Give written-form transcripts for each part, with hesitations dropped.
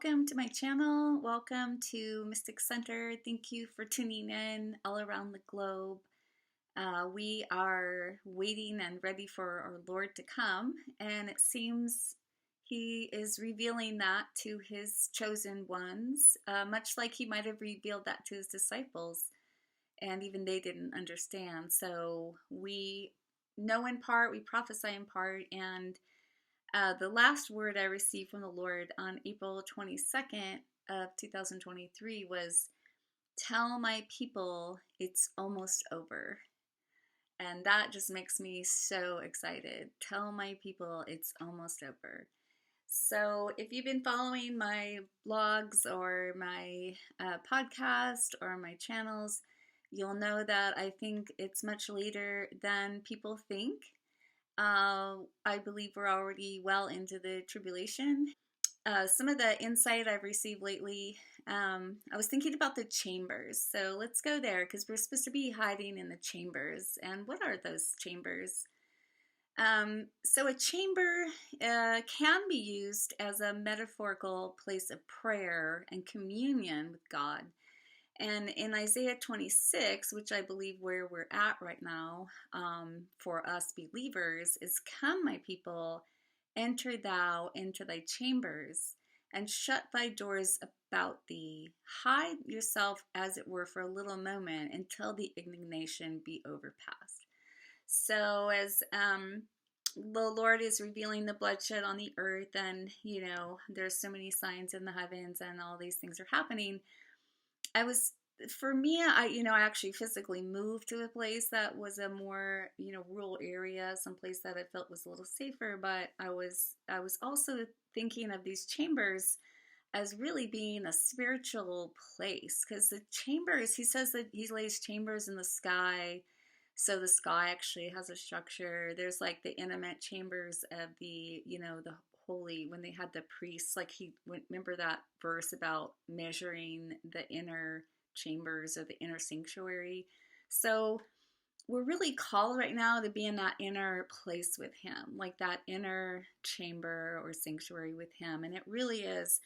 welcome to my channel. Welcome to Mystic Center. Thank you for tuning in all around the globe. We are waiting and ready for our Lord to come, and it seems He is revealing that to His chosen ones, much like He might have revealed that to His disciples, and even they didn't understand. So we know in part, we prophesy in part, and the last word I received from the Lord on April 22nd of 2023 was, "Tell my people it's almost over." And that just makes me so excited. Tell my people it's almost over. So if you've been following my blogs or my podcast or my channels, you'll know that I think it's much later than people think. I believe we're already well into the tribulation. Some of the insight I've received lately, I was thinking about the chambers. So let's go there because we're supposed to be hiding in the chambers. And what are those chambers? So a chamber can be used as a metaphorical place of prayer and communion with God. And in Isaiah 26, which I believe where we're at right now for us believers, is, "Come, my people, enter thou into thy chambers, and shut thy doors about thee. Hide yourself, as it were, for a little moment, until the indignation be overpast." So as the Lord is revealing the bloodshed on the earth, and, there's so many signs in the heavens, and all these things are happening, I actually physically moved to a place that was a more, rural area, someplace that I felt was a little safer. But I was also thinking of these chambers as really being a spiritual place, because the chambers, he says that he lays chambers in the sky. So the sky actually has a structure. There's like the intimate chambers of the holy, when they had the priests, remember that verse about measuring the inner chambers or the inner sanctuary. So we're really called right now to be in that inner place with Him, like that inner chamber or sanctuary with Him. And it really is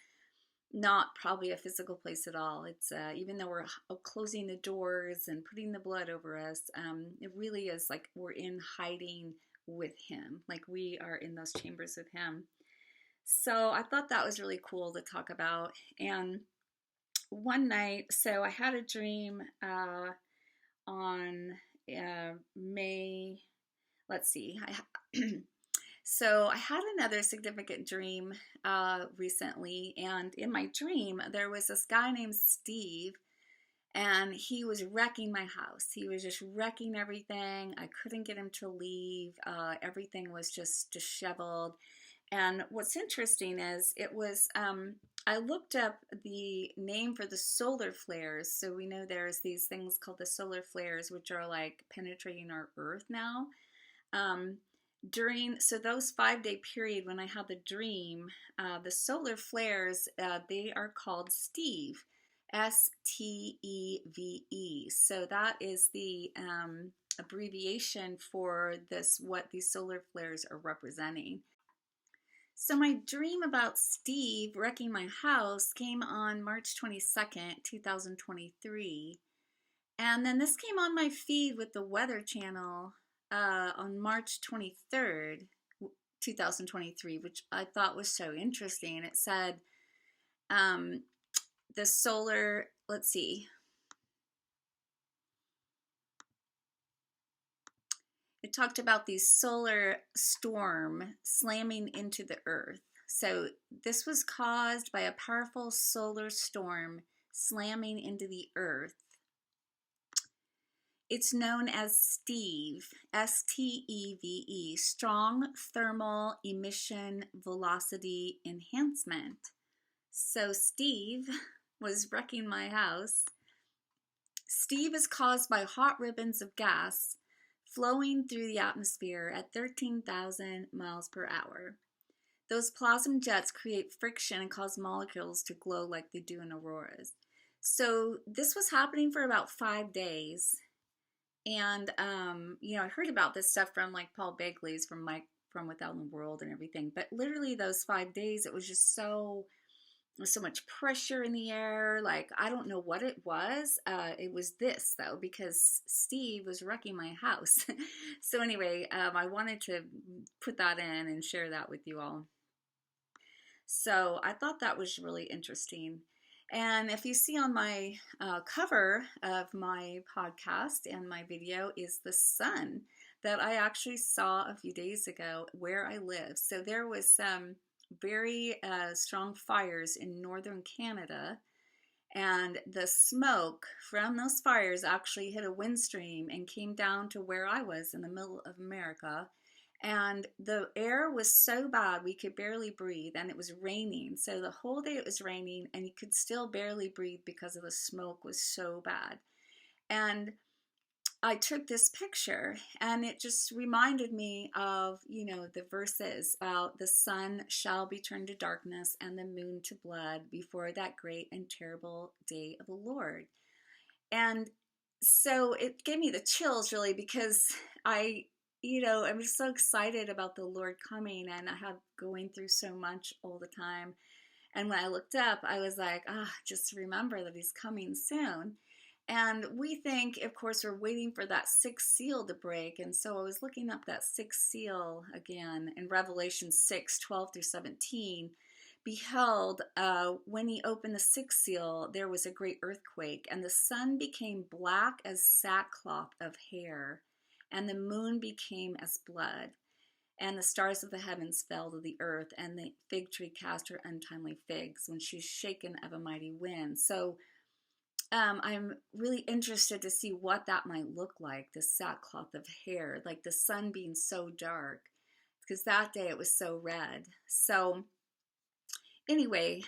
not probably a physical place at all. It's even though we're closing the doors and putting the blood over us, it really is like we're in hiding with Him, like we are in those chambers with Him. So I thought that was really cool to talk about. And one night, so I had a dream on May, let's see, so I had another significant dream recently, and in my dream, there was this guy named Steve, and he was wrecking my house. He was just wrecking everything. I couldn't get him to leave. Everything was just disheveled. And what's interesting is I looked up the name for the solar flares. So we know there's these things called the solar flares, which are like penetrating our earth now. So those 5-day period when I had the dream, the solar flares, they are called Steve, Steve. So that is the abbreviation for what these solar flares are representing. So my dream about Steve wrecking my house came on March 22nd, 2023. And then this came on my feed with the Weather Channel on March 23rd, 2023, which I thought was so interesting. It said the solar, let's see. It talked about the solar storm slamming into the earth. So this was caused by a powerful solar storm slamming into the earth. It's known as Steve, Steve, Strong Thermal Emission Velocity Enhancement. So Steve was wrecking my house. Steve is caused by hot ribbons of gas flowing through the atmosphere at 13,000 miles per hour. Those plasma jets create friction and cause molecules to glow like they do in auroras. So this was happening for about 5 days. And, I heard about this stuff from like Paul Begley's from Without in the World and everything. But literally those 5 days, it was just so was so much pressure in the air. Like, I don't know what it was. It was this, though, because Steve was wrecking my house. So anyway, I wanted to put that in and share that with you all. So I thought that was really interesting. And if you see on my cover of my podcast and my video is the sun that I actually saw a few days ago where I live. So there was some very strong fires in northern Canada, and the smoke from those fires actually hit a wind stream and came down to where I was in the middle of America. And the air was so bad we could barely breathe, and it was raining. So the whole day it was raining, and you could still barely breathe because of the smoke was so bad. And I took this picture, and it just reminded me of, the verses about the sun shall be turned to darkness and the moon to blood before that great and terrible day of the Lord. And so it gave me the chills, really, because I'm just so excited about the Lord coming, and I have going through so much all the time. And when I looked up, I was like, just remember that he's coming soon. And we think, of course, we're waiting for that sixth seal to break. And so I was looking up that sixth seal again in Revelation 6:12-17. Behold, when he opened the sixth seal, there was a great earthquake, and the sun became black as sackcloth of hair, and the moon became as blood, and the stars of the heavens fell to the earth, and the fig tree cast her untimely figs when she was shaken of a mighty wind. So I'm really interested to see what that might look like, the sackcloth of hair, like the sun being so dark, because that day it was so red. So anyway,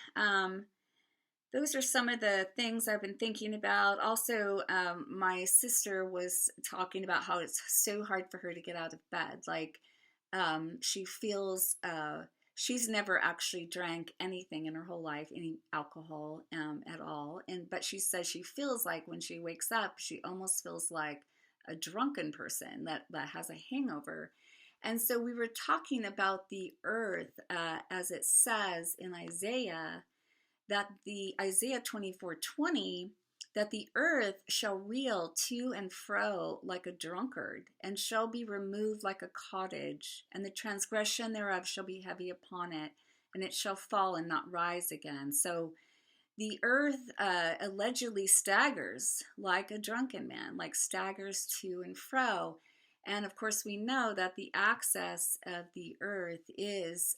those are some of the things I've been thinking about. Also, my sister was talking about how it's so hard for her to get out of bed. Like, she feels she's never actually drank anything in her whole life, any alcohol at all. But she says she feels like when she wakes up, she almost feels like a drunken person that has a hangover. And so we were talking about the earth, as it says in Isaiah, that the Isaiah 24:20, that the earth shall reel to and fro like a drunkard, and shall be removed like a cottage, and the transgression thereof shall be heavy upon it, and it shall fall and not rise again. So the earth allegedly staggers like a drunken man, like staggers to and fro. And of course, we know that the axis of the earth is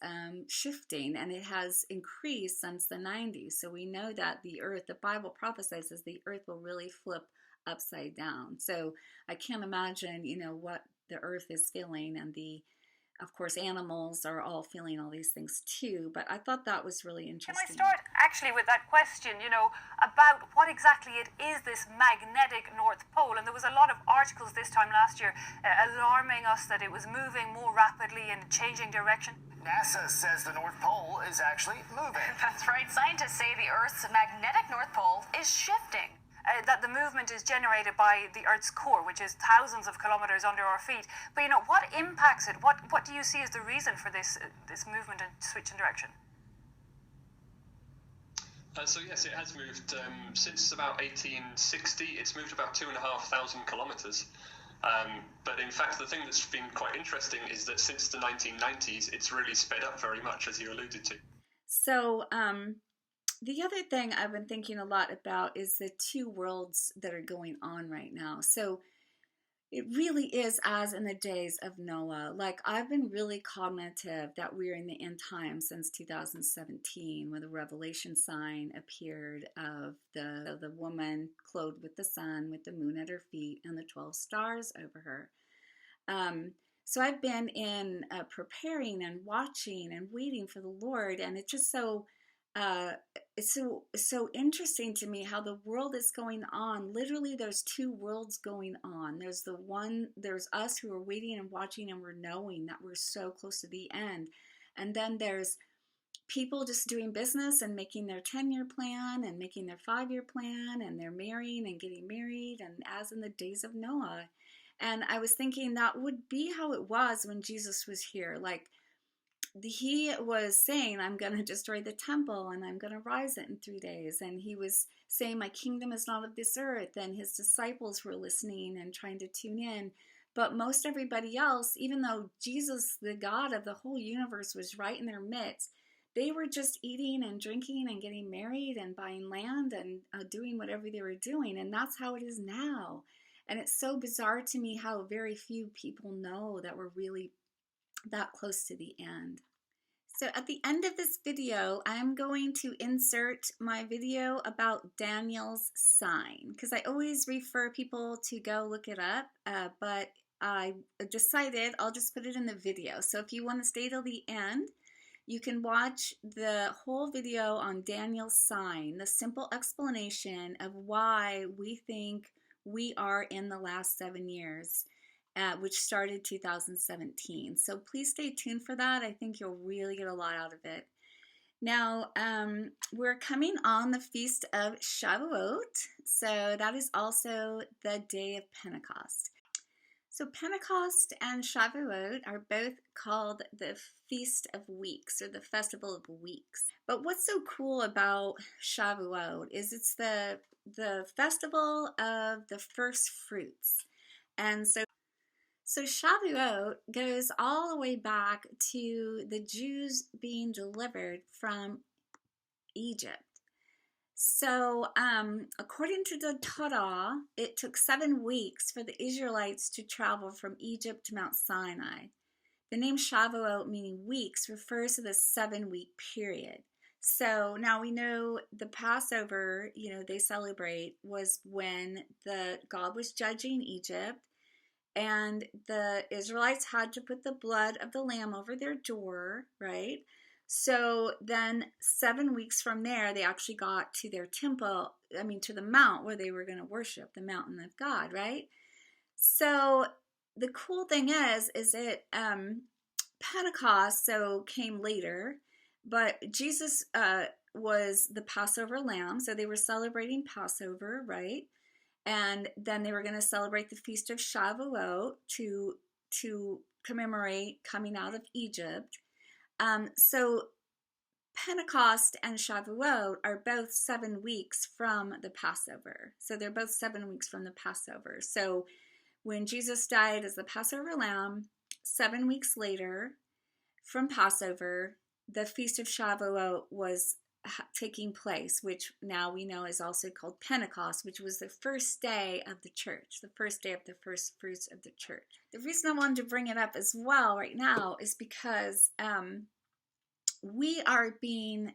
shifting, and it has increased since the 90s. So we know that the earth, the Bible prophesies, the earth will really flip upside down. So I can't imagine, what the earth is feeling, and of course, animals are all feeling all these things too, but I thought that was really interesting. Can I start actually with that question, about what exactly it is, this magnetic North Pole? And there was a lot of articles this time last year alarming us that it was moving more rapidly and changing direction. NASA says the North Pole is actually moving. That's right. Scientists say the Earth's magnetic North Pole is shifting. That the movement is generated by the Earth's core, which is thousands of kilometers under our feet. But what impacts it? What do you see as the reason for this movement and switch in direction? So yes, it has moved since about 1860. It's moved about 2,500 kilometers. But in fact, the thing that's been quite interesting is that since the 1990s, it's really sped up very much, as you alluded to. So the other thing I've been thinking a lot about is the two worlds that are going on right now. So it really is as in the days of Noah. Like, I've been really cognitive that we're in the end times since 2017, when the Revelation sign appeared of the woman clothed with the sun, with the moon at her feet, and the 12 stars over her. So I've been in preparing and watching and waiting for the Lord, and it's just it's so interesting to me how the world is going on. Literally, there's two worlds going on. There's us who are waiting and watching, and we're knowing that we're so close to the end. And then there's people just doing business and making their 10-year plan and making their 5-year plan, and they're marrying and getting married, and as in the days of Noah. And I was thinking that would be how it was when Jesus was here. Like, he was saying, I'm going to destroy the temple and I'm going to rise it in 3 days. And he was saying, my kingdom is not of this earth. And his disciples were listening and trying to tune in. But most everybody else, even though Jesus, the God of the whole universe, was right in their midst, they were just eating and drinking and getting married and buying land and doing whatever they were doing. And that's how it is now. And it's so bizarre to me how very few people know that we're really that close to the end. So at the end of this video, I'm going to insert my video about Daniel's sign, because I always refer people to go look it up, but I decided I'll just put it in the video. So if you want to stay till the end, you can watch the whole video on Daniel's sign, the simple explanation of why we think we are in the last 7 years. Which started 2017. So please stay tuned for that. I think you'll really get a lot out of it. Now, we're coming on the Feast of Shavuot. So that is also the day of Pentecost. So Pentecost and Shavuot are both called the Feast of Weeks, or the Festival of Weeks. But what's so cool about Shavuot is it's the festival of the first fruits. And so Shavuot goes all the way back to the Jews being delivered from Egypt. So according to the Torah, it took 7 weeks for the Israelites to travel from Egypt to Mount Sinai. The name Shavuot, meaning weeks, refers to the 7-week period. So now we know the Passover, they celebrate, was when God was judging Egypt. And the Israelites had to put the blood of the lamb over their door, right? So then 7 weeks from there, they actually got to their temple, to the mount where they were going to worship, the mountain of God, right? So the cool thing is it Pentecost, came later, but Jesus was the Passover lamb, so they were celebrating Passover, right? And then they were going to celebrate the Feast of Shavuot to commemorate coming out of Egypt. So Pentecost and Shavuot are both 7 weeks from the Passover. So they're both 7 weeks from the Passover. So when Jesus died as the Passover lamb, 7 weeks later from Passover, the Feast of Shavuot was taking place, which now we know is also called Pentecost, which was the first day of the church, the first day of the first fruits of the church. The reason I wanted to bring it up as well right now is because we are being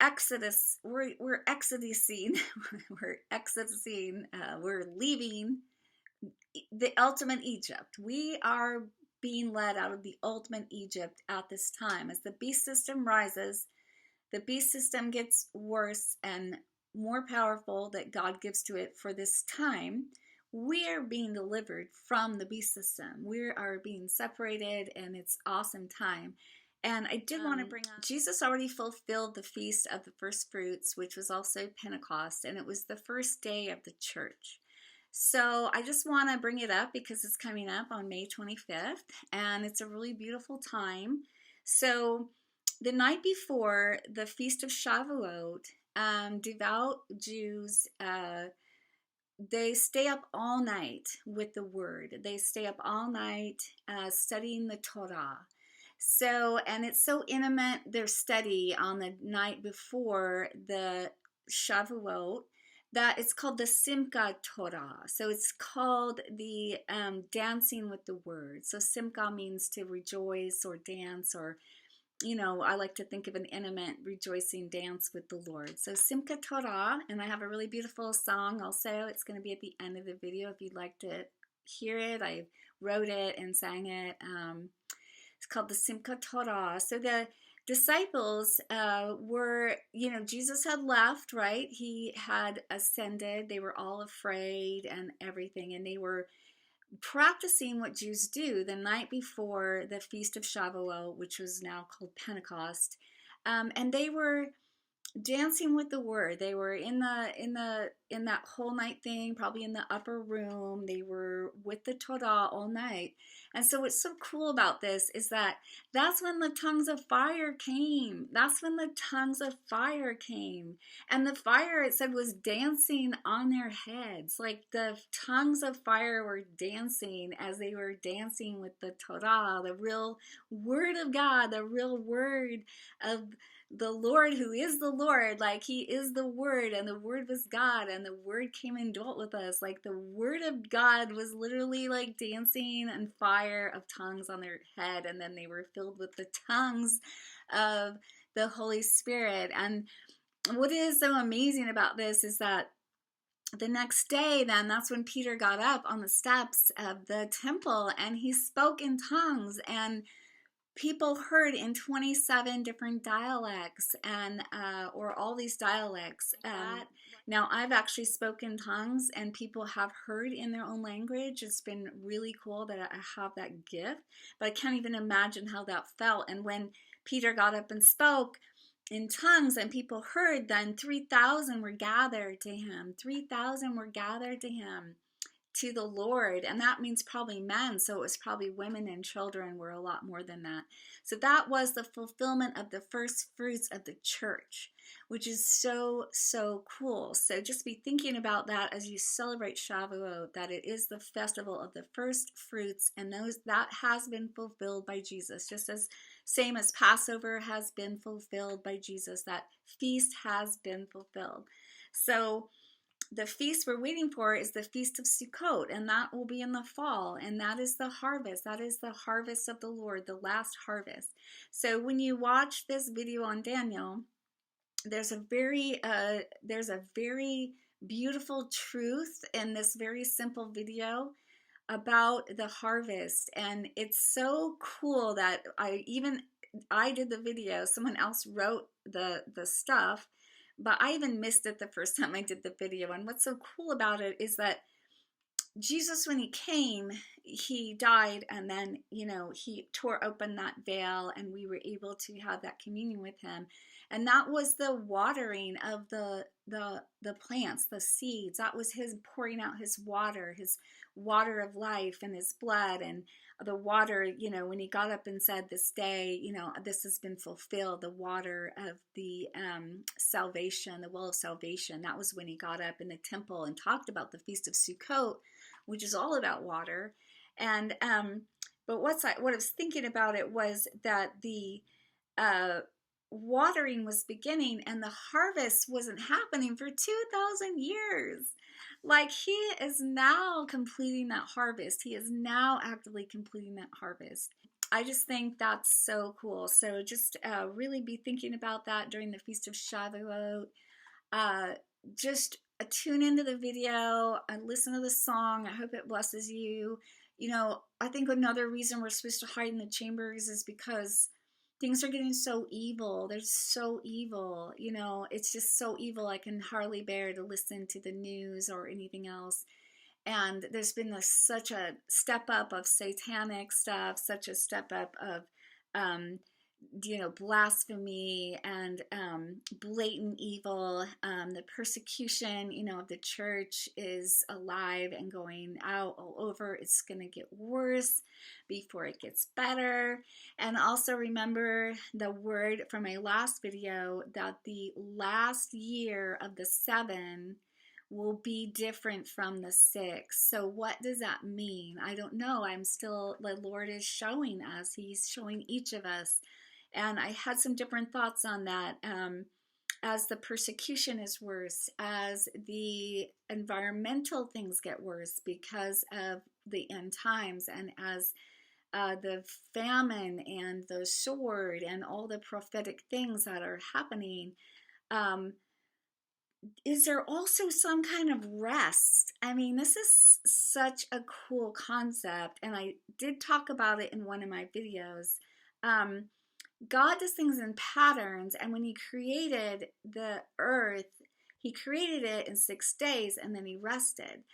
Exodus. We're exodusing. We're leaving the ultimate Egypt. We are being led out of the ultimate Egypt at this time. As the beast system rises, the beast system gets worse and more powerful that God gives to it for this time. We are being delivered from the beast system. We are being separated, and it's awesome time. And I did want to bring up, Jesus already fulfilled the Feast of the First Fruits, which was also Pentecost, and it was the first day of the church. So I just want to bring it up because it's coming up on May 25th, and it's a really beautiful time. So the night before the Feast of Shavuot, devout Jews, they stay up all night with the Word. They stay up all night studying the Torah. So, and it's so intimate, their study on the night before the Shavuot, that it's called the Simchat Torah. So it's called the dancing with the Word. So Simcha means to rejoice or dance, or, I like to think of an intimate rejoicing dance with the Lord. So Simchat Torah, and I have a really beautiful song also. It's going to be at the end of the video if you'd like to hear it. I wrote it and sang it. It's called the Simchat Torah. So the disciples were, Jesus had left, right? He had ascended. They were all afraid and everything. And they were practicing what Jews do the night before the Feast of Shavuot, which was now called Pentecost. And they were dancing with the Word. They were in that whole night thing, probably in the upper room. They were were with the Torah all night. And so what's so cool about this is that that's when the tongues of fire came. That's when the tongues of fire came. And the fire, it said, was dancing on their heads. Like the tongues of fire were dancing as they were dancing with the Torah, the real word of God, the real word of the Lord, who is the Lord. Like he is the Word, and the Word was God, and the Word came and dwelt with us. Like the Word of God was literally like dancing and fire of tongues on their head, and then they were filled with the tongues of the Holy Spirit. And what is so amazing about this is that the next day, then, that's when Peter got up on the steps of the temple and he spoke in tongues, and people heard in 27 different dialects, and or all these dialects. Now, I've actually spoken tongues, and people have heard in their own language. It's been really cool that I have that gift, but I can't even imagine how that felt. And when Peter got up and spoke in tongues and people heard, then 3,000 were gathered to him. 3,000 were gathered to him, to the Lord, and that means probably men, so it was probably women and children were a lot more than that. So that was the fulfillment of the first fruits of the church, which is so, so cool. So just be thinking about that as you celebrate Shavuot, that it is the festival of the first fruits, and that has been fulfilled by Jesus, just as same as Passover has been fulfilled by Jesus. That feast has been fulfilled. So the feast we're waiting for is the Feast of Sukkot, and that will be in the fall, and that is the harvest. That is the harvest of the Lord, the last harvest. So when you watch this video on Daniel, there's a very beautiful truth in this very simple video about the harvest, and it's so cool that I did the video. Someone else wrote the stuff, but I even missed it the first time I did the video. And what's so cool about it is that Jesus, when he came, he died, and then, he tore open that veil, and we were able to have that communion with him. And that was the watering of the plants, the seeds. That was his pouring out his water of life, and his blood, and the water, when he got up and said, this day, this has been fulfilled, the water of the salvation, the well of salvation. That was when he got up in the temple and talked about the Feast of Sukkot, which is all about water. And but what I was thinking about it was that the watering was beginning, and the harvest wasn't happening for 2,000 years. Like, he is now completing that harvest. He is now actively completing that harvest. I just think that's so cool. So just really be thinking about that during the Feast of Shavuot. Just tune into the video and listen to the song. I hope it blesses you. I think another reason we're supposed to hide in the chambers is because things are getting so evil. They're so evil. It's just so evil. I can hardly bear to listen to the news or anything else. And there's been such a step up of satanic stuff, such a step up of, blasphemy and blatant evil. The persecution, of the church is alive and going out all over. It's going to get worse before it gets better. And also remember the word from my last video that the last year of the 7 will be different from the 6. So what does that mean? I don't know. The Lord is showing us. He's showing each of us. And I had some different thoughts on that. As the persecution is worse, as the environmental things get worse because of the end times, and as the famine and the sword and all the prophetic things that are happening, is there also some kind of rest? I mean, this is such a cool concept, and I did talk about it in one of my videos. God does things in patterns, and when he created the earth, he created it in 6 days, and then he rested.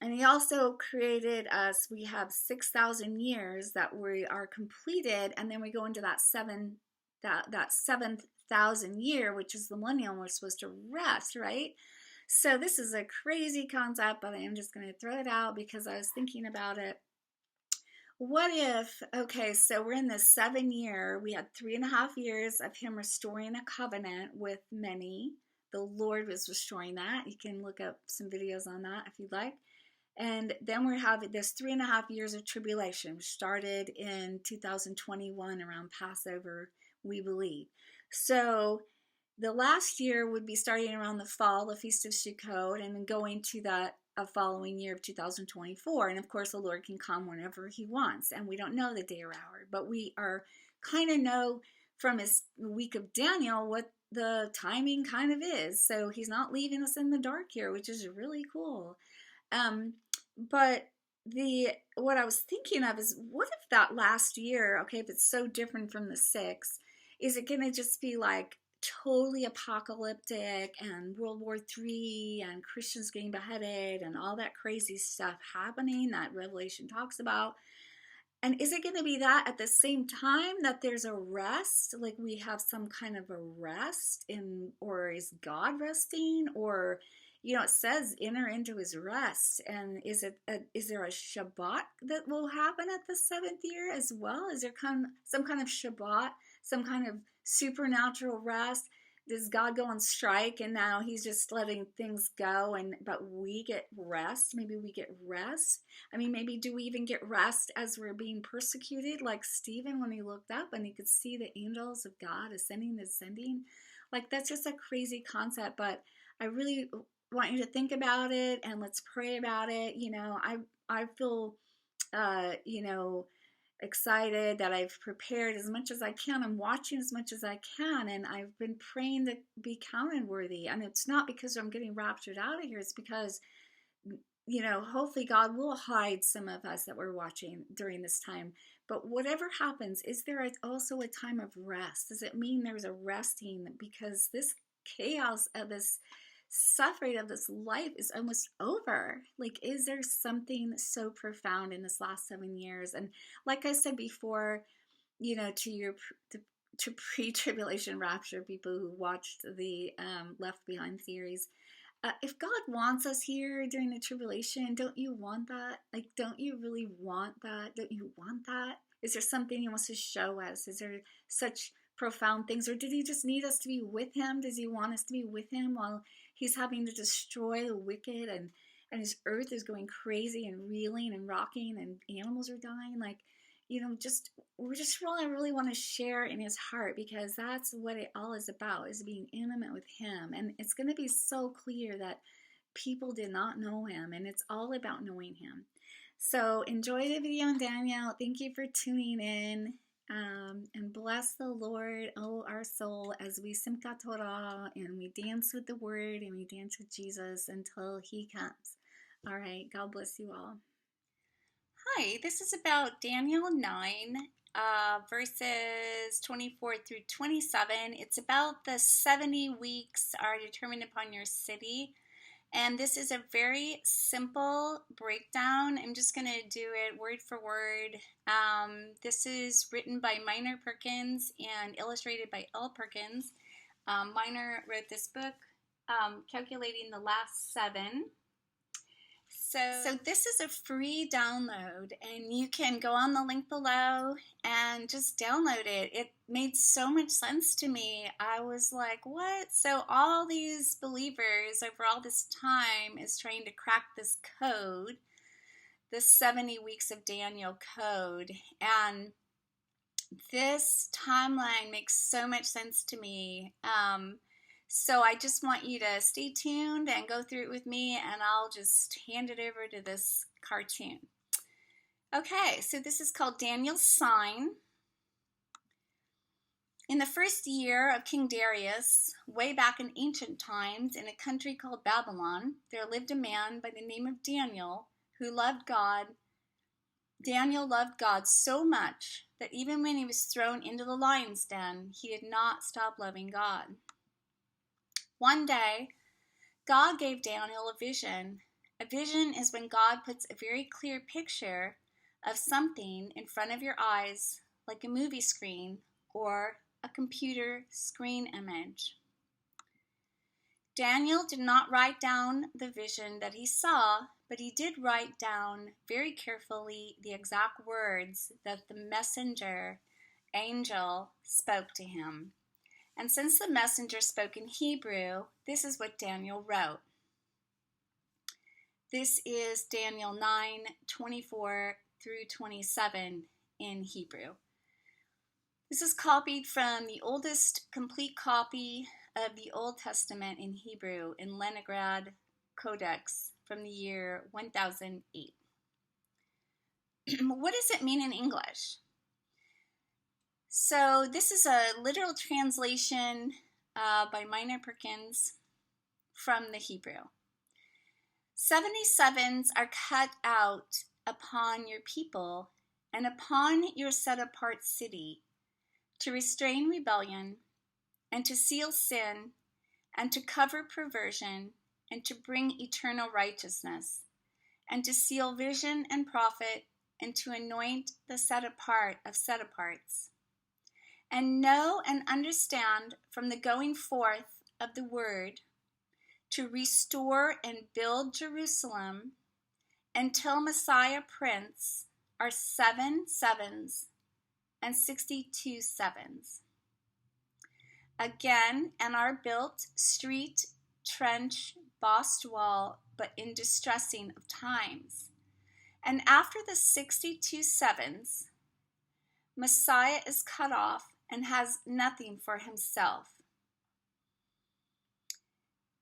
And he also created us. We have 6,000 years that we are completed, and then we go into that 7,000 year, which is the millennium. We're supposed to rest, right? So this is a crazy concept, but I am just going to throw it out because I was thinking about it. What if, okay, so we're in the 7 year, we had 3.5 years of him restoring a covenant with many. The Lord was restoring that. You can look up some videos on that if you'd like. And then we're having this 3.5 years of tribulation, which started in 2021 around Passover, we believe. So the last year would be starting around the fall, the Feast of Sukkot, and then going to that following year of 2024. And of course, the Lord can come whenever he wants. And we don't know the day or hour, but we are kind of know from his week of Daniel what the timing kind of is. So he's not leaving us in the dark here, which is really cool. But what I was thinking of is, what if that last year, okay, if it's so different from the 6, is it going to just be like totally apocalyptic and World War III and Christians getting beheaded and all that crazy stuff happening that Revelation talks about? And is it going to be that at the same time that there's a rest, like we have some kind of a rest or is God resting? Or, it says enter into his rest. And is there a Shabbat that will happen at the 7th year as well? Is there some kind of Shabbat, some kind of supernatural rest? Does God go on strike and now he's just letting things go, but we get rest? Maybe we get rest. I mean, maybe do we even get rest as we're being persecuted, like Stephen when he looked up and he could see the angels of God ascending and descending? Like, that's just a crazy concept, but I really want you to think about it and let's pray about it. I feel excited that I've prepared as much as I can. I'm watching as much as I can, and I've been praying to be counted worthy. And it's not because I'm getting raptured out of here. It's because, hopefully God will hide some of us that we're watching during this time. But whatever happens, is there also a time of rest? Does it mean there's a resting? Because this chaos of this suffering of this life is almost over. Like, is there something so profound in this last 7 years? And like I said before, to pre-tribulation rapture people who watched the Left Behind series, if God wants us here during the tribulation, don't you want that? Like, don't you really want that? Don't you want that? Is there something he wants to show us? Is there such profound things? Or did he just need us to be with him? Does he want us to be with him while he's having to destroy the wicked and his earth is going crazy and reeling and rocking and animals are dying? Like, we just really want to share in his heart, because that's what it all is about, is being intimate with him. And it's going to be so clear that people did not know him, and it's all about knowing him. So enjoy the video on Daniel. Thank you for tuning in. And bless the Lord, oh our soul, as we Simchat Torah and we dance with the Word and we dance with Jesus until he comes. All right, God bless you all. Hi, this is about Daniel 9, verses 24 through 27. It's about the 70 weeks are determined upon your city. And this is a very simple breakdown. I'm just going to do it word for word. This is written by Minor Perkins and illustrated by L. Perkins. Minor wrote this book, Calculating the Last 7. So this is a free download, and you can go on the link below and just download it. It made so much sense to me. I was like, what? So all these believers over all this time is trying to crack this code, this 70 weeks of Daniel code. And this timeline makes so much sense to me. So I just want you to stay tuned and go through it with me, and I'll just hand it over to this cartoon. Okay, so this is called Daniel's Sign. In the first year of King Darius, way back in ancient times, in a country called Babylon, there lived a man by the name of Daniel who loved God. Daniel loved God so much that even when he was thrown into the lion's den, he did not stop loving God. One day, God gave Daniel a vision. A vision is when God puts a very clear picture of something in front of your eyes, like a movie screen or a computer screen image. Daniel did not write down the vision that he saw, but he did write down very carefully the exact words that the messenger angel spoke to him. And since the messenger spoke in Hebrew, this is what Daniel wrote. This is Daniel 9:24 through 27 in Hebrew. This is copied from the oldest complete copy of the Old Testament in Hebrew in Leningrad Codex from the year 1008. What does it mean in English? So this is a literal translation by Minor Perkins from the Hebrew. 77s are cut out upon your people and upon your set-apart city to restrain rebellion and to seal sin and to cover perversion and to bring eternal righteousness and to seal vision and prophet and to anoint the set-apart of set-aparts. And know and understand from the going forth of the word to restore and build Jerusalem until Messiah Prince are 7 sevens and 62 sevens. Again, and are built street, trench, bossed wall, but in distressing of times. And after the 62 sevens, Messiah is cut off and has nothing for himself.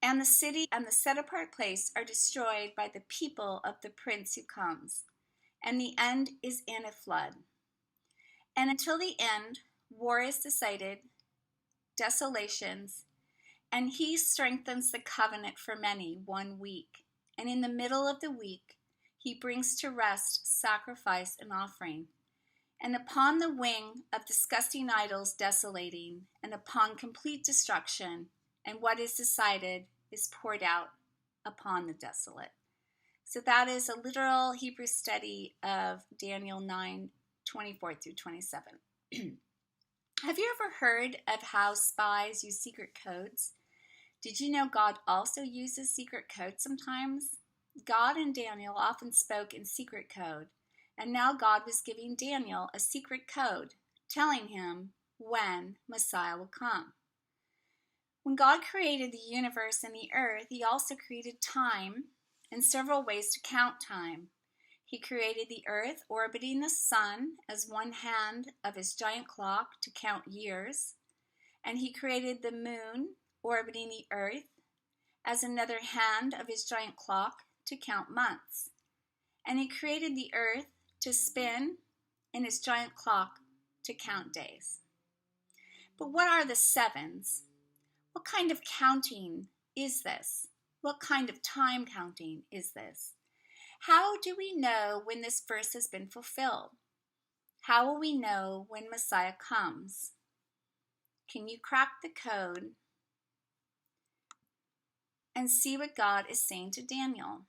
And the city and the set-apart place are destroyed by the people of the prince who comes, and the end is in a flood. And until the end, war is decided, desolations, and he strengthens the covenant for many 1 week. And in the middle of the week, he brings to rest sacrifice and offering. And upon the wing of disgusting idols desolating, and upon complete destruction, and what is decided is poured out upon the desolate. So that is a literal Hebrew study of Daniel 9:24 through 27. Have you ever heard of how spies use secret codes? Did you know God also uses secret codes sometimes? God and Daniel often spoke in secret code, and now God was giving Daniel a secret code, telling him when Messiah will come. When God created the universe and the earth, he also created time and several ways to count time. He created the earth orbiting the sun as one hand of his giant clock to count years, and he created the moon orbiting the earth as another hand of his giant clock to count months. And he created the earth to spin in his giant clock to count days. But what are the sevens? What kind of counting is this? What kind of time counting is this? How do we know when this verse has been fulfilled? How will we know when Messiah comes? Can you crack the code and see what God is saying to Daniel?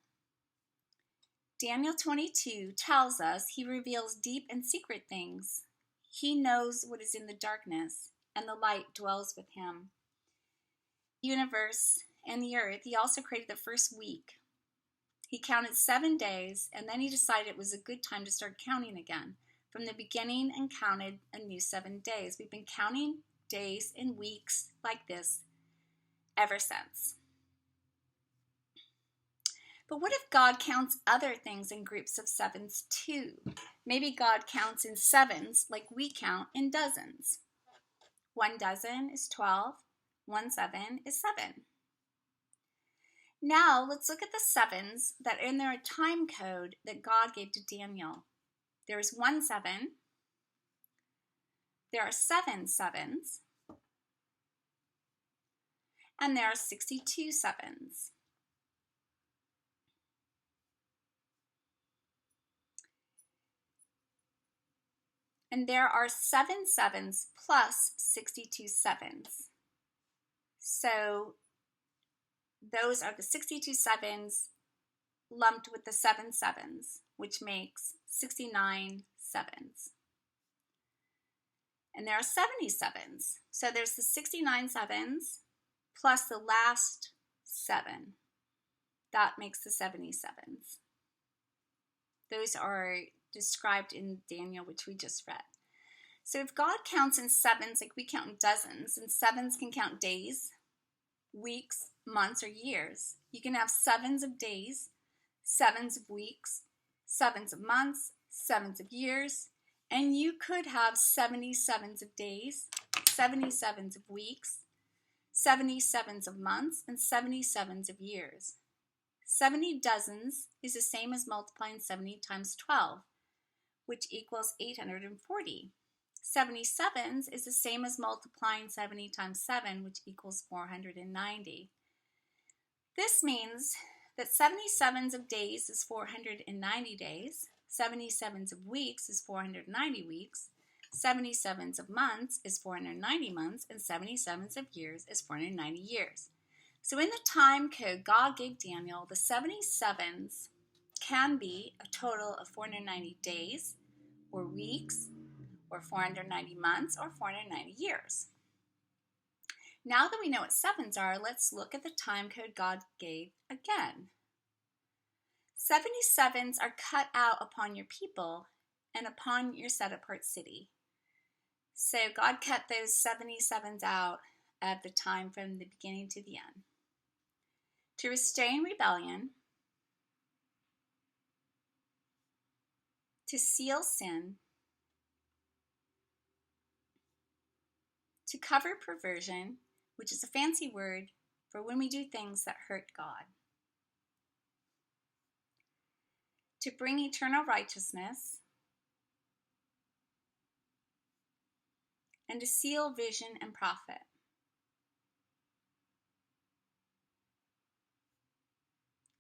Daniel 22 tells us he reveals deep and secret things. He knows what is in the darkness, and the light dwells with him. The universe and the earth, he also created the first week. He counted 7 days, and then he decided it was a good time to start counting again from the beginning and counted a new 7 days. We've been counting days and weeks like this ever since. But what if God counts other things in groups of sevens too? Maybe God counts in sevens like we count in dozens. 1 dozen is 12. 1 7 is 7. Now let's look at the sevens that are in their time code that God gave to Daniel. There is 1 7. There are 7 sevens. And there are 62 sevens. And there are 7 sevens plus 62 sevens. So those are the 62 sevens lumped with the 7 sevens, which makes 69 sevens. And there are 70 sevens. So there's the 69 sevens plus the last 7. That makes the 77s. Those are described in Daniel, which we just read. So if God counts in sevens like we count in dozens, and sevens can count days, weeks, months, or years, you can have sevens of days, sevens of weeks, sevens of months, sevens of years, and you could have 77s of days, 77s of weeks, 77s of months, and 77s of years. 70 dozens is the same as multiplying 70 times 12, which equals 840. 77s is the same as multiplying 70 times 7, which equals 490. This means that 77s of days is 490 days, 77s of weeks is 490 weeks, 77s of months is 490 months, and 77s of years is 490 years. So in the time code God gave Daniel, the 77s can be a total of 490 days or weeks, or 490 months, or 490 years. Now that we know what sevens are, let's look at the time code God gave again. 77s are cut out upon your people and upon your set-apart city. So God cut those 77s out at the time from the beginning to the end. To restrain rebellion, to seal sin, to cover perversion, which is a fancy word for when we do things that hurt God, to bring eternal righteousness, and to seal vision and prophet.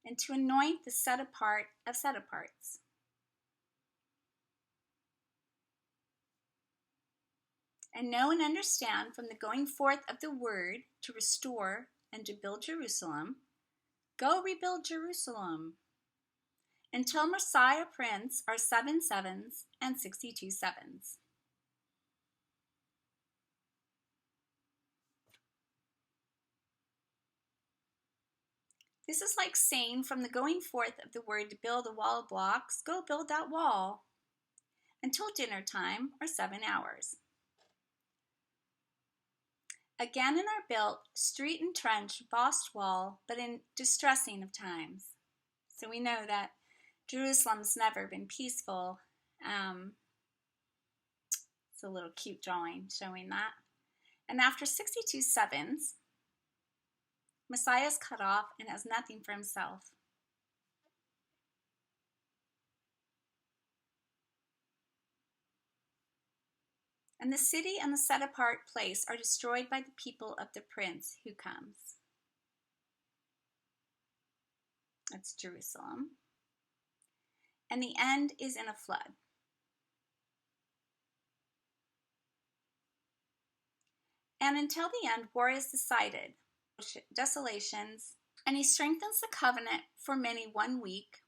And to anoint the set apart of set aparts. And know and understand from the going forth of the word to restore and to build Jerusalem. Go rebuild Jerusalem. Until Messiah Prince are 7 sevens and 62 sevens. This is like saying from the going forth of the word to build a wall of blocks, go build that wall. Until dinner time are 7 hours. Again in our built, street and trench, bossed wall, but in distressing of times. So we know that Jerusalem's never been peaceful. It's a little cute drawing showing that. And after 62 sevens, Messiah is cut off and has nothing for himself. And the city and the set apart place are destroyed by the people of the prince who comes. That's Jerusalem. And the end is in a flood. And until the end, war is decided. Desolations. And he strengthens the covenant for many 1 week.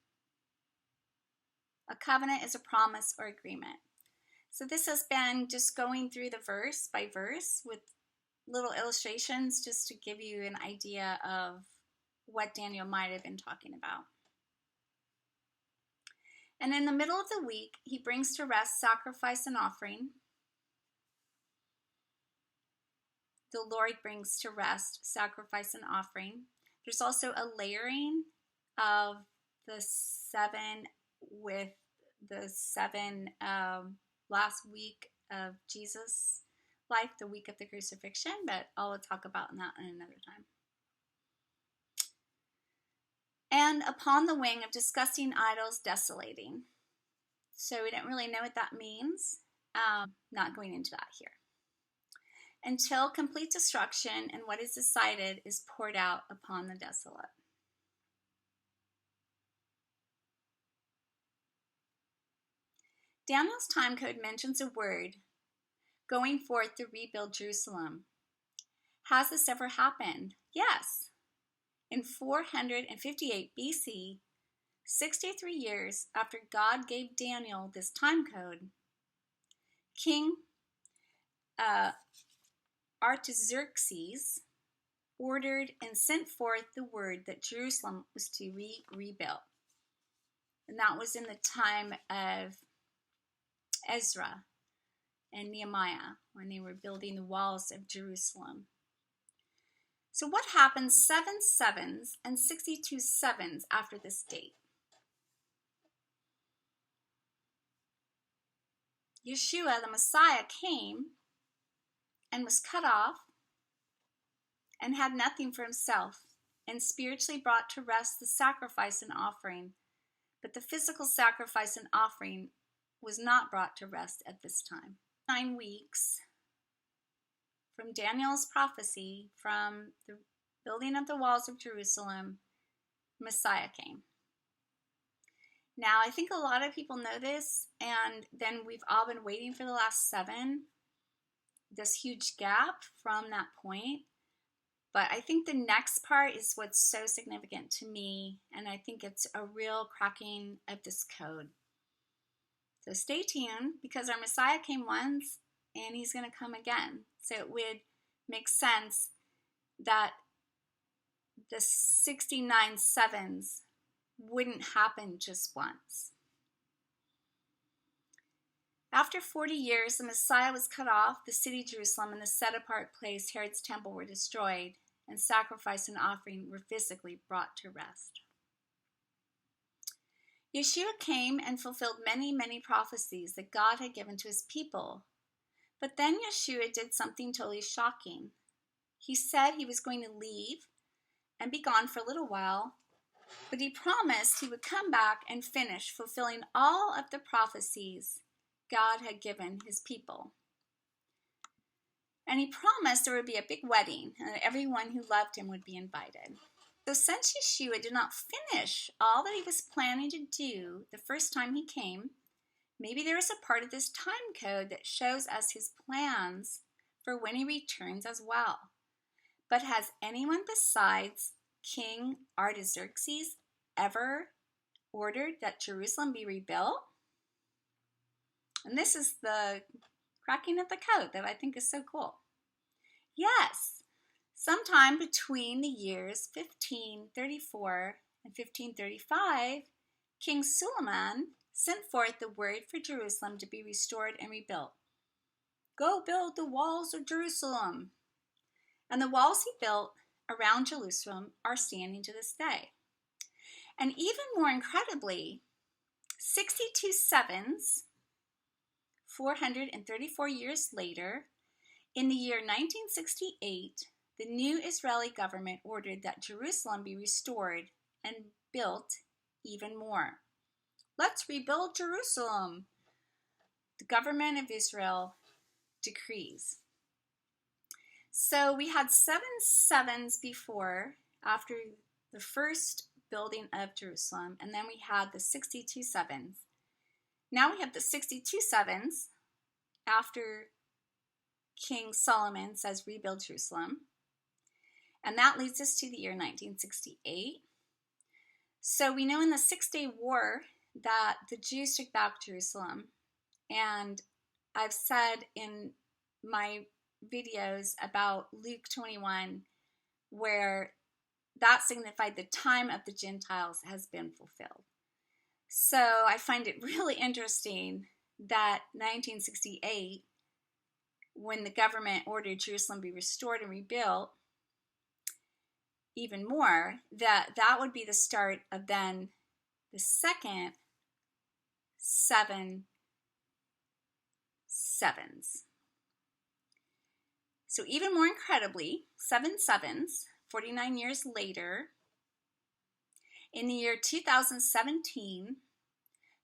A covenant is a promise or agreement. So this has been just going through the verse by verse with little illustrations just to give you an idea of what Daniel might have been talking about. And in the middle of the week, he brings to rest sacrifice and offering. The Lord brings to rest sacrifice and offering. There's also a layering of the 7 with the 7 last week of Jesus' life, the week of the crucifixion, but I'll talk about that in another time. And upon the wing of disgusting idols desolating. So we don't really know what that means. Not going into that here. Until complete destruction and what is decided is poured out upon the desolate. Daniel's time code mentions a word, going forth to rebuild Jerusalem. Has this ever happened? Yes. In 458 BC, 63 years after God gave Daniel this time code, King Artaxerxes ordered and sent forth the word that Jerusalem was to be rebuilt. And that was in the time of Ezra and Nehemiah when they were building the walls of Jerusalem. So what happened 7 sevens and 62 sevens after this date? Yeshua, the Messiah, came and was cut off and had nothing for himself, and spiritually brought to rest the sacrifice and offering. But the physical sacrifice and offering was not brought to rest at this time. 9 weeks from Daniel's prophecy, from the building of the walls of Jerusalem, Messiah came. Now, I think a lot of people know this, and then we've all been waiting for the last 7, this huge gap from that point. But I think the next part is what's so significant to me, and I think it's a real cracking of this code. So stay tuned, because our Messiah came once, and he's going to come again. So it would make sense that the 69 sevens wouldn't happen just once. After 40 years, the Messiah was cut off, the city Jerusalem and the set-apart place, Herod's temple, were destroyed, and sacrifice and offering were physically brought to rest. Yeshua came and fulfilled many, many prophecies that God had given to his people. But then Yeshua did something totally shocking. He said he was going to leave and be gone for a little while, but he promised he would come back and finish fulfilling all of the prophecies God had given his people. And he promised there would be a big wedding and that everyone who loved him would be invited. So since Yeshua did not finish all that he was planning to do the first time he came, maybe there is a part of this time code that shows us his plans for when he returns as well. But has anyone besides King Artaxerxes ever ordered that Jerusalem be rebuilt? And this is the cracking of the code that I think is so cool. Yes, sometime between the years 1534 and 1535, King Suleiman sent forth the word for Jerusalem to be restored and rebuilt. Go build the walls of Jerusalem. And the walls he built around Jerusalem are standing to this day. And even more incredibly, 62 sevens, 434 years later, in the year 1968, the new Israeli government ordered that Jerusalem be restored and built even more. Let's rebuild Jerusalem, the government of Israel decrees. So we had 7 sevens before, after the first building of Jerusalem, and then we had the 62 sevens. Now we have the 62 sevens after King Solomon says rebuild Jerusalem. And that leads us to the year 1968. So we know in the 6-day war that the Jews took back Jerusalem. And I've said in my videos about Luke 21, where that signified the time of the Gentiles has been fulfilled. So I find it really interesting that 1968, when the government ordered Jerusalem be restored and rebuilt even more, that would be the start of then the second 7 sevens. So even more incredibly, 7 sevens, 49 years later, in the year 2017,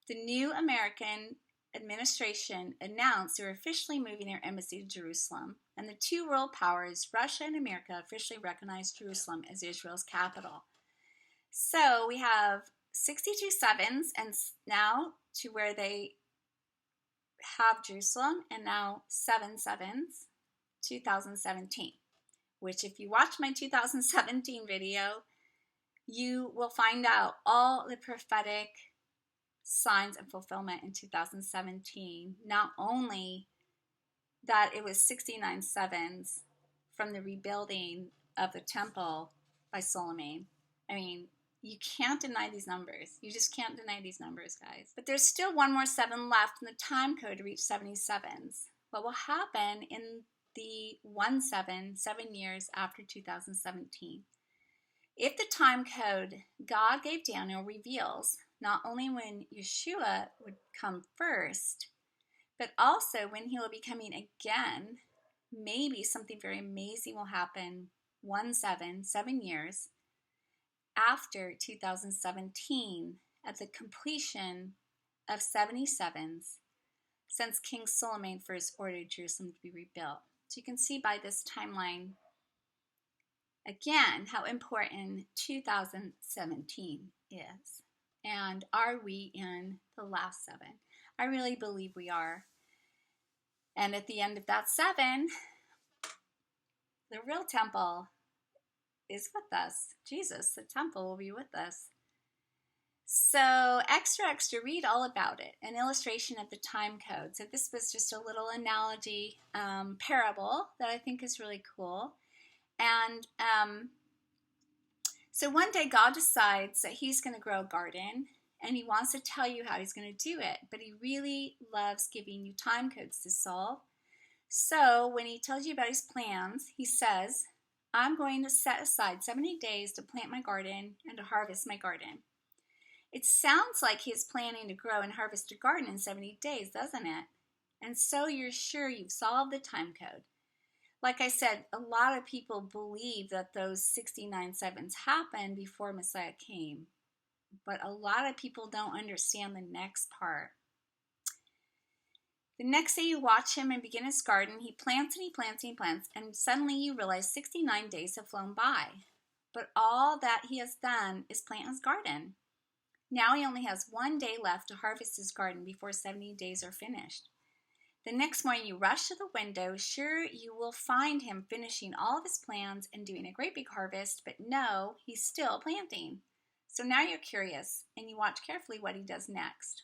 the new American administration announced they were officially moving their embassy to Jerusalem, and the two world powers, Russia and America, officially recognized Jerusalem as Israel's capital. So we have 62 sevens, and now to where they have Jerusalem, and now 7 sevens, 2017, which if you watch my 2017 video, you will find out all the prophetic signs and fulfillment in 2017. Not only that it was 69 sevens from the rebuilding of the temple by Solomon. I mean, you can't deny these numbers. You just can't deny these numbers, guys. But there's still one more 7 left in the time code to reach 77s. What will happen in the 7 years after 2017? If the time code God gave Daniel reveals not only when Yeshua would come first, but also when he will be coming again, maybe something very amazing will happen 7 years after 2017 at the completion of 77s since King Solomon first ordered Jerusalem to be rebuilt. So you can see by this timeline again how important 2017 is. And are we in the last 7? I really believe we are. And at the end of that 7, the real temple is with us. Jesus, the temple, will be with us. So extra, read all about it. An illustration of the time code. So this was just a little analogy parable that I think is really cool. And so one day God decides that he's going to grow a garden, and he wants to tell you how he's going to do it. But he really loves giving you time codes to solve. So when he tells you about his plans, he says, I'm going to set aside 70 days to plant my garden and to harvest my garden. It sounds like he's planning to grow and harvest a garden in 70 days, doesn't it? And so you're sure you've solved the time code. Like I said, a lot of people believe that those 69 sevens happened before Messiah came. But a lot of people don't understand the next part. The next day you watch him and begin his garden. He plants and he plants and he plants, and suddenly you realize 69 days have flown by. But all that he has done is plant his garden. Now he only has 1 day left to harvest his garden before 70 days are finished. The next morning you rush to the window, sure you will find him finishing all of his plans and doing a great big harvest, but no, he's still planting. So now you're curious, and you watch carefully what he does next.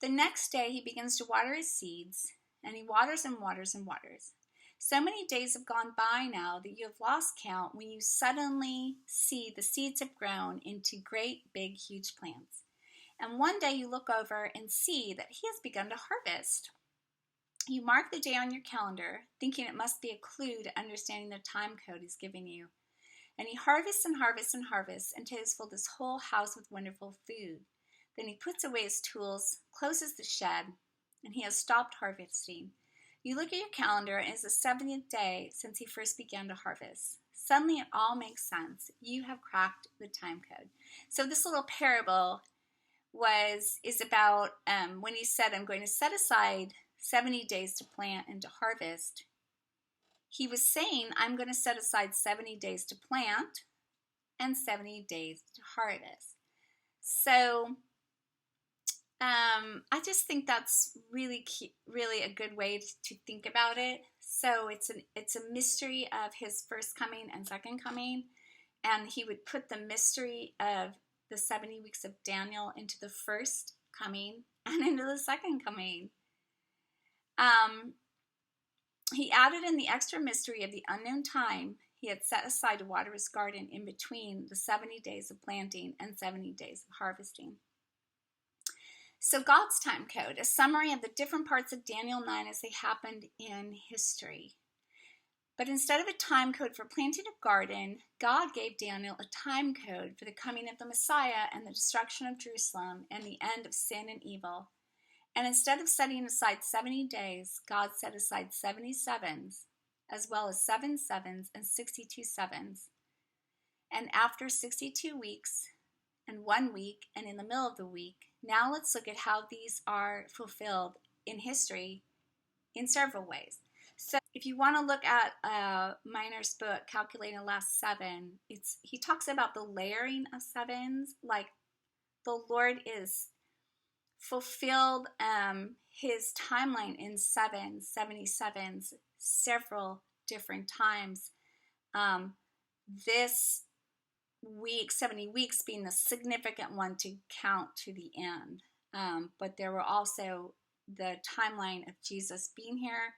The next day he begins to water his seeds, and he waters and waters and waters. So many days have gone by now that you have lost count when you suddenly see the seeds have grown into great, big, huge plants. And one day you look over and see that he has begun to harvest. You mark the day on your calendar, thinking it must be a clue to understanding the time code he's giving you. And he harvests and harvests and harvests until he's filled his whole house with wonderful food. Then he puts away his tools, closes the shed, and he has stopped harvesting. You look at your calendar, and it's the 70th day since he first began to harvest. Suddenly it all makes sense. You have cracked the time code. So this little parable is about when he said, I'm going to set aside 70 days to plant and to harvest. He was saying, I'm going to set aside 70 days to plant and 70 days to harvest. So I just think that's really a good way to think about it. So it's a mystery of his first coming and second coming, and he would put the mystery of the 70 weeks of Daniel into the first coming and into the second coming. He added in the extra mystery of the unknown time he had set aside to water his garden in between the 70 days of planting and 70 days of harvesting. So God's time code, a summary of the different parts of Daniel 9 as they happened in history. But instead of a time code for planting a garden, God gave Daniel a time code for the coming of the Messiah and the destruction of Jerusalem and the end of sin and evil. And instead of setting aside 70 days, God set aside 70 sevens, as well as 7 sevens and 62 sevens. And after 62 weeks, and 1 week, and in the middle of the week, now let's look at how these are fulfilled in history in several ways. So if you want to look at Miner's book, Calculating the Last 7, he talks about the layering of sevens, like the Lord is fulfilled his timeline in 77s, several different times. This week, 70 weeks being the significant one to count to the end. But there were also the timeline of Jesus being here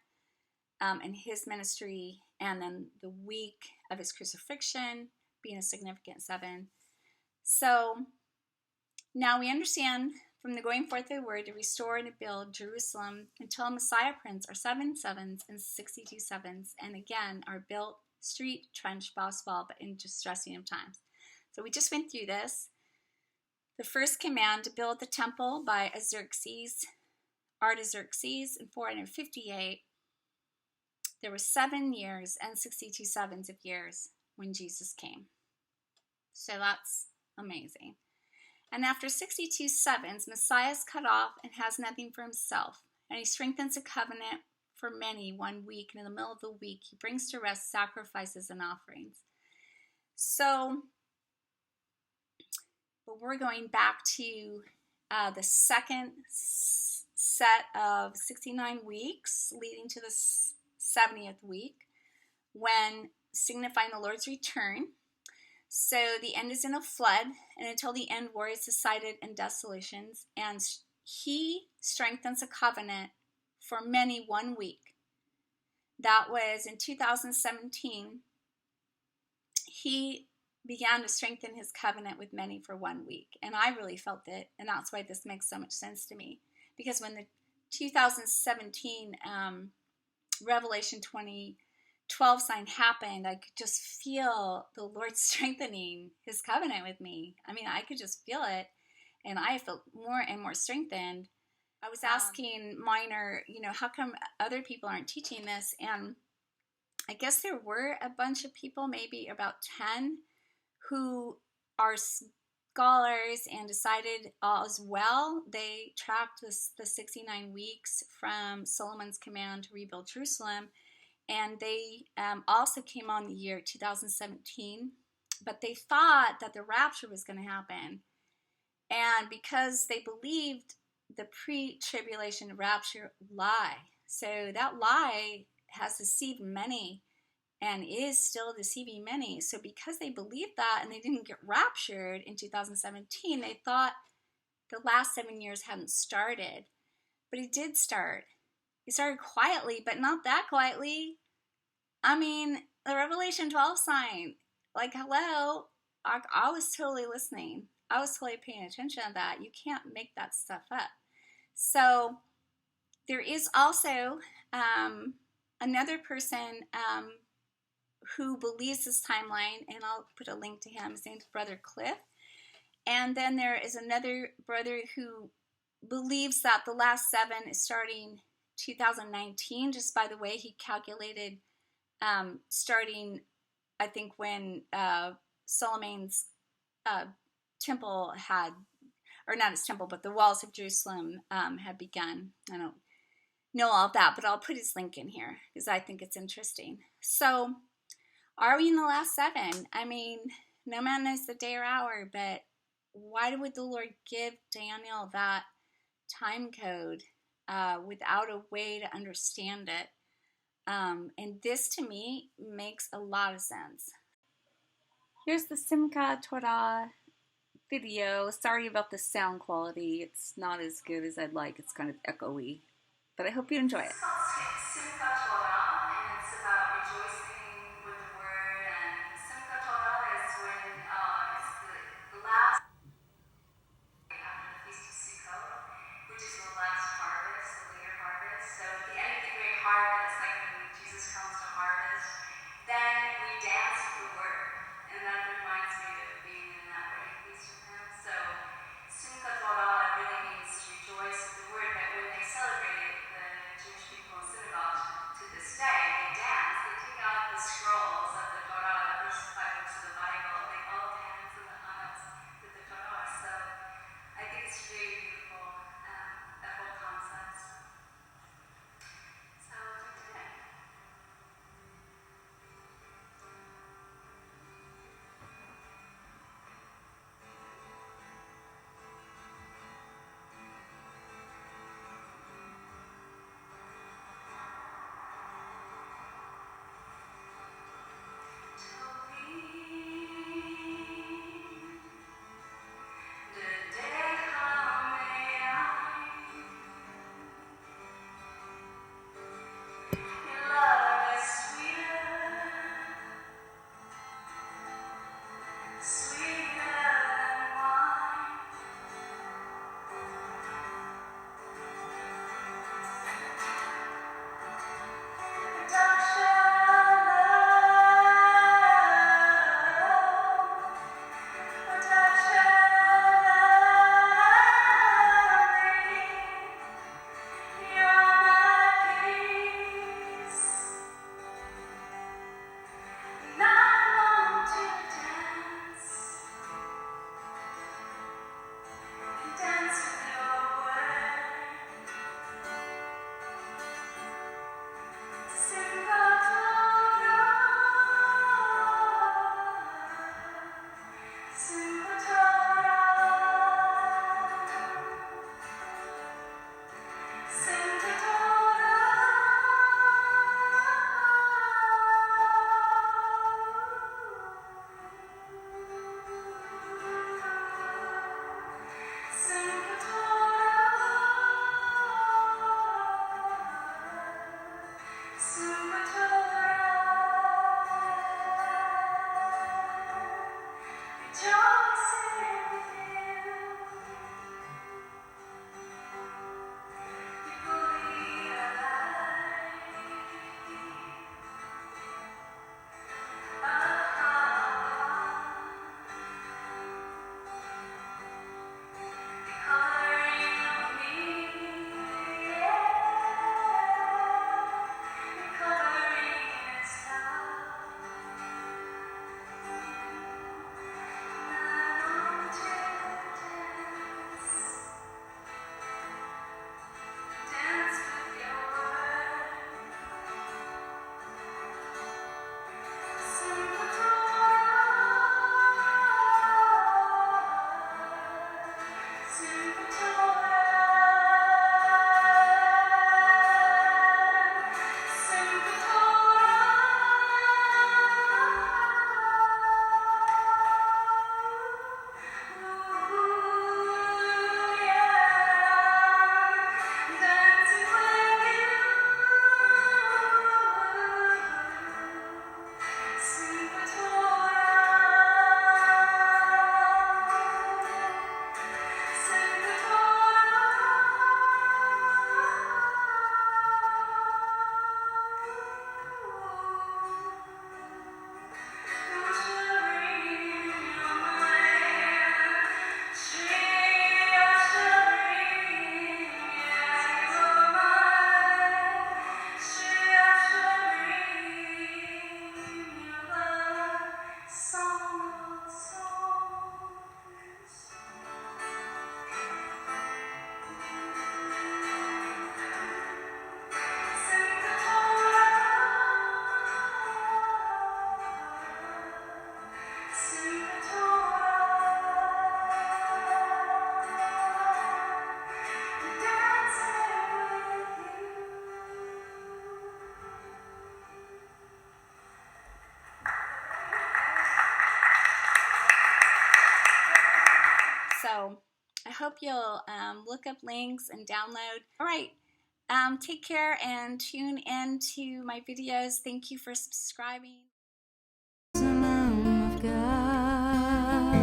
and his ministry, and then the week of his crucifixion being a significant 7. So now we understand from the going forth of the word to restore and to build Jerusalem until a Messiah Prince are 7 sevens and 62 sevens, and again are built street, trench, boss wall, but in distressing of times. So we just went through this. The first command to build the temple by Artaxerxes in 458. There were 7 years and 62 sevens of years when Jesus came. So that's amazing. And after 62 sevens, Messiah is cut off and has nothing for himself. And he strengthens a covenant for many 1 week. And in the middle of the week, he brings to rest sacrifices and offerings. So, but we're going back to the second set of 69 weeks leading to the 70th week, when signifying the Lord's return. So the end is in a flood, and until the end, war is decided in desolations, and he strengthens a covenant for many 1 week. That was in 2017. He began to strengthen his covenant with many for 1 week, and I really felt it, and that's why this makes so much sense to me, because when the 2017 Revelation 20:12 sign happened, I could just feel the Lord strengthening his covenant with me. I mean, I could just feel it, and I felt more and more strengthened. I was asking Minor, how come other people aren't teaching this? And I guess there were a bunch of people, maybe about 10, who are scholars and decided as well. They tracked the 69 weeks from Solomon's command to rebuild Jerusalem. And they also came on the year 2017, but they thought that the rapture was going to happen. And because they believed the pre-tribulation rapture lie. So that lie has deceived many and is still deceiving many. So because they believed that and they didn't get raptured in 2017, they thought the last 7 years hadn't started. But it did start. It started quietly, but not that quietly. I mean, the Revelation 12 sign, like, hello, I was totally listening. I was totally paying attention to that. You can't make that stuff up. So there is also another person who believes this timeline, and I'll put a link to him. His name's Brother Cliff. And then there is another brother who believes that the last 7 is starting 2019. Just by the way, he calculated starting, I think, when Solomon's temple had, or not his temple, but the walls of Jerusalem had begun. I don't know all of that, but I'll put his link in here because I think it's interesting. So, are we in the last 7? I mean, no man knows the day or hour, but why would the Lord give Daniel that time code without a way to understand it? And this, to me, makes a lot of sense. Here's the Simchat Torah video. Sorry about the sound quality. It's not as good as I'd like. It's kind of echoey. But I hope you enjoy it. Simchat Torah, and it's about rejoicing with the word. And Simchat Torah is when it's the last after the Feast of Sukkot, which is the last harvest, the later harvest. So at the end of the great harvest, like when Jesus comes to harvest, then we dance with the word. And that reminds me of being in that wedding feast with him. So Simchat Torah really means to rejoice with the word, but when they celebrate it, the Jewish people in synagogue to this day, they dance. They take out the scrolls of the Torah, the first 5 books of the Bible, and they all dance in the aisles with the Torah. So I think it's really beautiful, that whole concept. So hope you'll look up links and download. All right. Take care and tune in to my videos. Thank you for subscribing. The Lamb of God,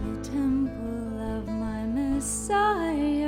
the temple of my Messiah.